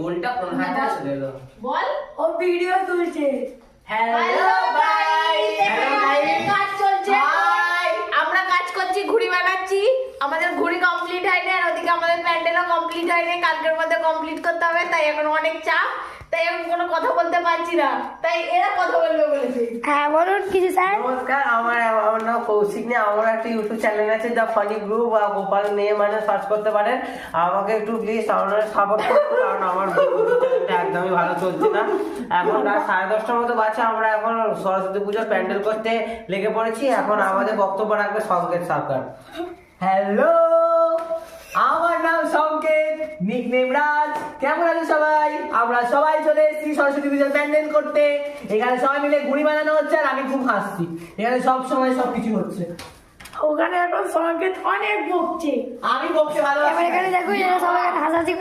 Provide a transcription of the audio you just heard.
গোলটা কোন হাতে চলে এলো বল। ও ভিডিও তুলছে। হ্যালো গাইস, কাজ চলছে। আমরা কাজ করছি, ঘুড়ি বানাচ্ছি। আমাদের ঘুড়ি কমপ্লিট হয়নি, আর ওদিকে আমাদের প্যান্ডেলও কমপ্লিট হয়নি। কালকের মধ্যে কমপ্লিট করতে হবে, তাই এখন অনেক চাপ, তাই এখন কোনো কথা বলতে পারছি না, তাই এরা কথা বলবে বলেছে। হ্যাঁ বলুন কিছু স্যার। নমস্কার, আমার নাম কৌশিক নিয়ে আমার একটা ইউটিউব চ্যানেল আছে দ্য ফানি গ্রুপ বা গোপাল নিয়ে মানে সার্চ করতে পারেন। আমাকে একটু প্লিজ আপনারা সাপোর্ট করুন, কারণ আমার চ্যানেলটা একদমই ভালো চলছে না। এখন রাত 10:30টার মতো বাজে, আমরা এখন সরস্বতী পুজোর প্যান্ডেল করতে লেগে পড়েছি। এখন আমাদের বক্তব্য রাখবে সংকেত সরকার। হ্যালো, আমার নাম সংকেত, নিকনেম রাজ। কেমন আছো সবাই? আমরা সবাই চলে এসেছি সরস্বতী পূজার প্যান্ডেল করতে। এখানে সবাই মিলে ঘুড়ি বানানো হচ্ছে, আর আমি খুব হাসছি। এখানে সব সময় সবকিছু হচ্ছে। ওখানে এখন সংকেত অনেক বকছে। আমি বকতে ভালোবাসি। এবার এখানে দেখো এরা সবাই হাসাহাসি